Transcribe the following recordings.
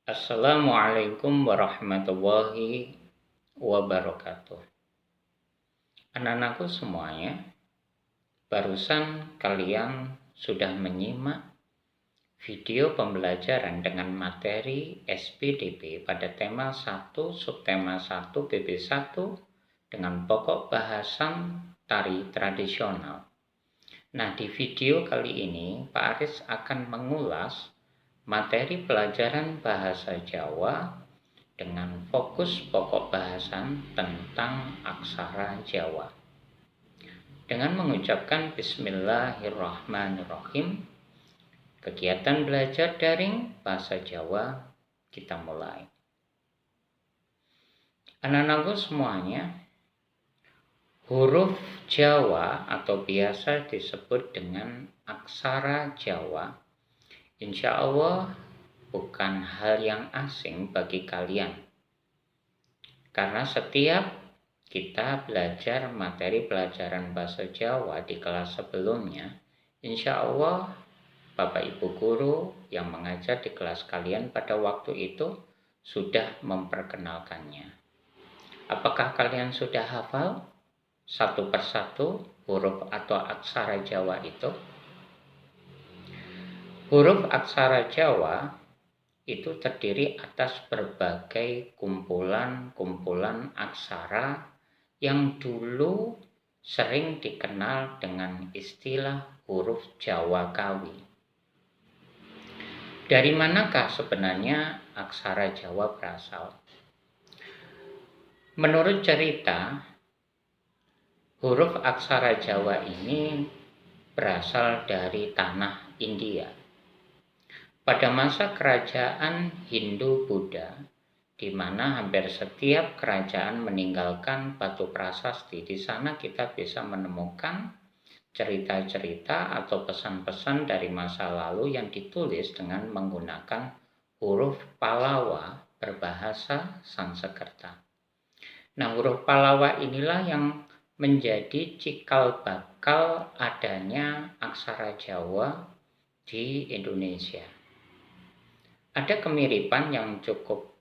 Assalamualaikum warahmatullahi wabarakatuh. Anak-anakku semuanya, barusan kalian sudah menyimak video pembelajaran dengan materi SPDP pada tema 1, subtema 1, BB1 dengan pokok bahasan tari tradisional. Nah, di video kali ini Pak Aris akan mengulas materi pelajaran bahasa Jawa dengan fokus pokok bahasan tentang aksara Jawa. Dengan mengucapkan Bismillahirrahmanirrahim, kegiatan belajar daring bahasa Jawa kita mulai. Anak-anakku semuanya, huruf Jawa atau biasa disebut dengan aksara Jawa, insya Allah bukan hal yang asing bagi kalian. Karena setiap kita belajar materi pelajaran bahasa Jawa di kelas sebelumnya, insya Allah Bapak Ibu Guru yang mengajar di kelas kalian pada waktu itu sudah memperkenalkannya. Apakah kalian sudah hafal satu persatu huruf atau aksara Jawa itu? Huruf aksara Jawa itu terdiri atas berbagai kumpulan-kumpulan aksara yang dulu sering dikenal dengan istilah huruf Jawa Kawi. Dari manakah sebenarnya aksara Jawa berasal? Menurut cerita, huruf aksara Jawa ini berasal dari tanah India. Pada masa kerajaan Hindu-Buddha, di mana hampir setiap kerajaan meninggalkan batu prasasti, di sana kita bisa menemukan cerita-cerita atau pesan-pesan dari masa lalu yang ditulis dengan menggunakan huruf Pallawa berbahasa Sanskerta. Nah, huruf Pallawa inilah yang menjadi cikal bakal adanya aksara Jawa di Indonesia. Ada kemiripan yang cukup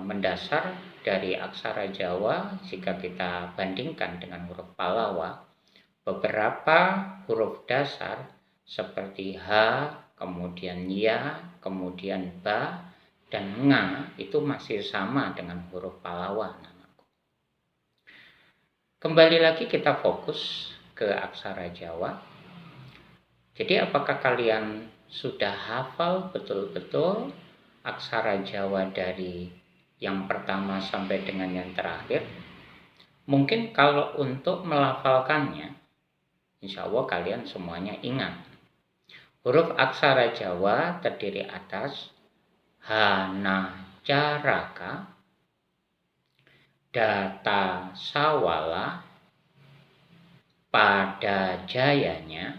mendasar dari aksara Jawa jika kita bandingkan dengan huruf Pallawa. Beberapa huruf dasar seperti H, kemudian Ya, kemudian Ba, dan Nga itu masih sama dengan huruf Pallawa. Kembali lagi kita fokus ke aksara Jawa. Jadi apakah kalian sudah hafal betul-betul aksara Jawa dari yang pertama sampai dengan yang terakhir? Mungkin kalau untuk melafalkannya, insya Allah kalian semuanya ingat. Huruf aksara Jawa terdiri atas Hana Caraka, Data Sawala, Pada Jayanya,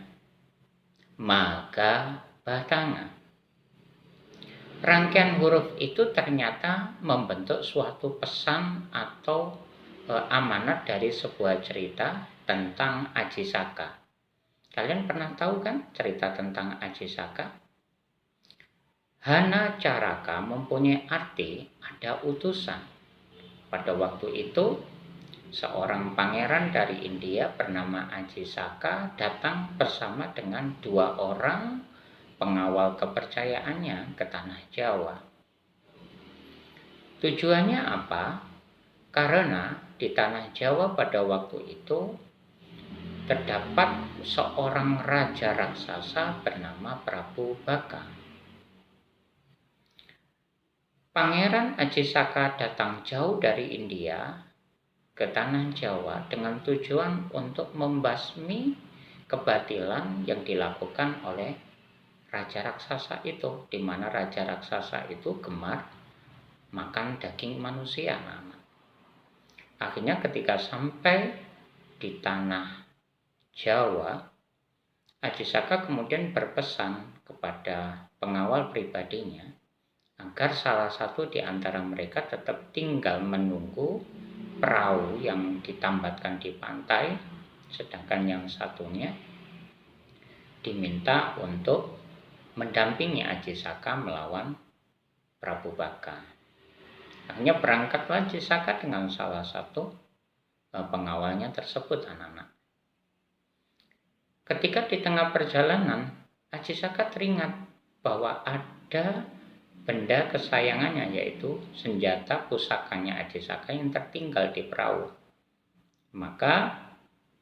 Maga Batanga. Rangkaian huruf itu ternyata membentuk suatu pesan atau amanat dari sebuah cerita tentang Aji Saka. Kalian pernah tahu kan cerita tentang Aji Saka? Hana Caraka mempunyai arti ada utusan. Pada waktu itu, seorang pangeran dari India bernama Aji Saka datang bersama dengan 2 orang pengawal kepercayaannya ke tanah Jawa. Tujuannya apa? Karena di tanah Jawa pada waktu itu terdapat seorang raja raksasa bernama Prabu Baka. Pangeran Aji Saka datang jauh dari India ke tanah Jawa dengan tujuan untuk membasmi kebatilan yang dilakukan oleh raja raksasa itu, di mana raja raksasa itu gemar makan daging manusia. Akhirnya ketika sampai di tanah Jawa, Aji Saka kemudian berpesan kepada pengawal pribadinya agar salah satu di antara mereka tetap tinggal menunggu perahu yang ditambatkan di pantai, sedangkan yang satunya diminta untuk mendampingi Aji Saka melawan Prabu Baka. Akhirnya berangkatlah Aji Saka dengan salah satu pengawalnya tersebut, anak-anak. Ketika di tengah perjalanan, Aji Saka teringat bahwa ada benda kesayangannya, yaitu senjata pusakanya Aji Saka yang tertinggal di perahu. Maka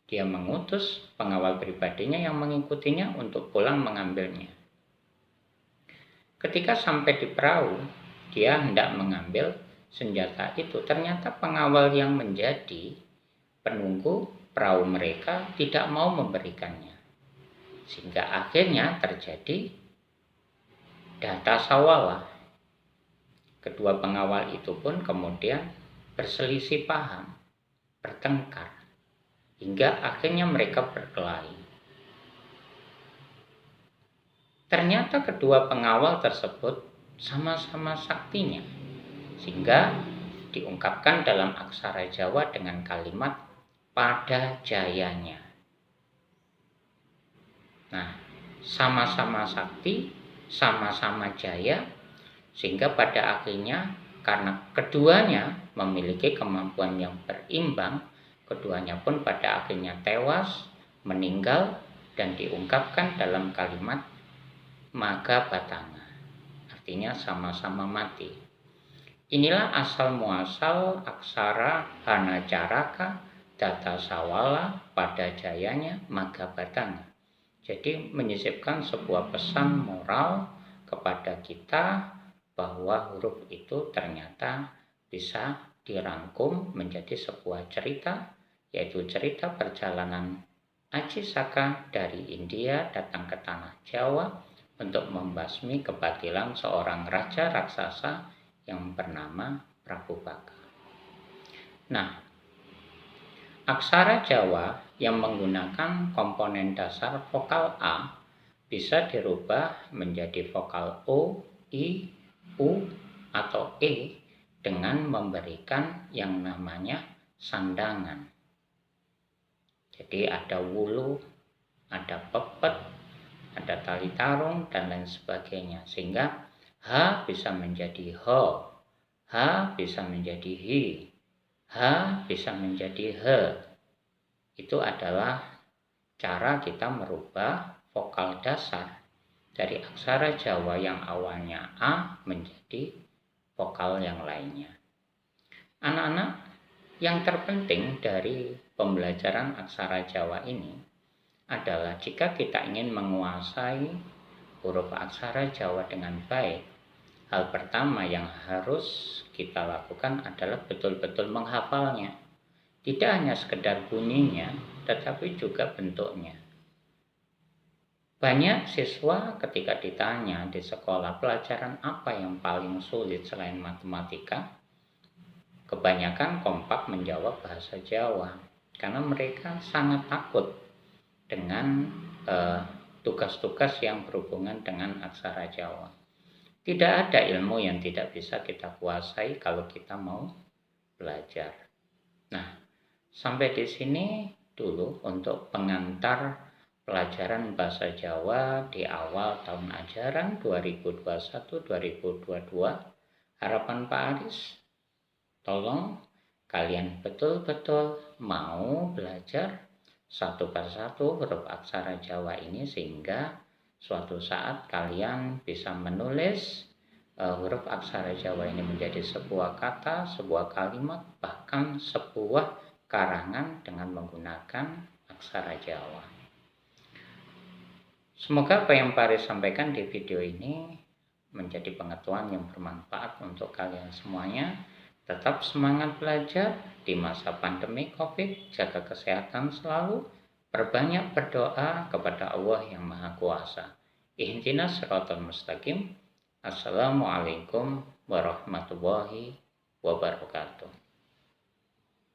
dia mengutus pengawal pribadinya yang mengikutinya untuk pulang mengambilnya. Ketika sampai di perahu, dia hendak mengambil senjata itu. Ternyata pengawal yang menjadi penunggu perahu mereka tidak mau memberikannya. Sehingga akhirnya terjadi data sawala. Kedua pengawal itu pun kemudian berselisih paham, bertengkar, hingga akhirnya mereka berkelahi. Ternyata kedua pengawal tersebut sama-sama saktinya, sehingga diungkapkan dalam aksara Jawa dengan kalimat pada jayanya. Nah, sama-sama sakti, sama-sama jaya, sehingga pada akhirnya karena keduanya memiliki kemampuan yang berimbang, keduanya pun pada akhirnya tewas, meninggal, dan diungkapkan dalam kalimat Magabatanga, artinya sama-sama mati. Inilah asal muasal aksara Hanacaraka Data Sawala pada jayanya Magabatanga. Jadi menyisipkan sebuah pesan moral kepada kita bahwa huruf itu ternyata bisa dirangkum menjadi sebuah cerita, yaitu cerita perjalanan Aji Saka dari India datang ke tanah Jawa untuk membasmi kebatilan seorang raja raksasa yang bernama Prabu Baka. Nah, aksara Jawa yang menggunakan komponen dasar vokal A bisa dirubah menjadi vokal O, I, U, atau E dengan memberikan yang namanya sandangan. Jadi ada wulu, ada pepet, ada tali tarung, dan lain sebagainya. Sehingga H bisa menjadi ho, H bisa menjadi hi, H bisa menjadi he. Itu adalah cara kita merubah vokal dasar dari aksara Jawa yang awalnya A menjadi vokal yang lainnya. Anak-anak, yang terpenting dari pembelajaran aksara Jawa ini adalah jika kita ingin menguasai huruf aksara Jawa dengan baik, hal pertama yang harus kita lakukan adalah betul-betul menghafalnya. Tidak hanya sekedar bunyinya, tetapi juga bentuknya. Banyak siswa ketika ditanya di sekolah pelajaran apa yang paling sulit selain matematika, kebanyakan kompak menjawab bahasa Jawa. Karena mereka sangat takut dengan tugas-tugas yang berhubungan dengan aksara Jawa. Tidak ada ilmu yang tidak bisa kita kuasai kalau kita mau belajar. Nah, sampai di sini dulu untuk pengantar pelajaran bahasa Jawa di awal tahun ajaran 2021-2022. Harapan Pak Aris, tolong kalian betul-betul mau belajar satu persatu huruf aksara Jawa ini sehingga suatu saat kalian bisa menulis huruf aksara Jawa ini menjadi sebuah kata, sebuah kalimat, bahkan sebuah karangan dengan menggunakan aksara Jawa. Semoga apa yang Pak Aris sampaikan di video ini menjadi pengetahuan yang bermanfaat untuk kalian semuanya. Tetap semangat belajar di masa pandemi COVID, jaga kesehatan selalu, perbanyak berdoa kepada Allah yang Maha Kuasa. Ihdinas siratal mustaqim. Assalamualaikum warahmatullahi wabarakatuh.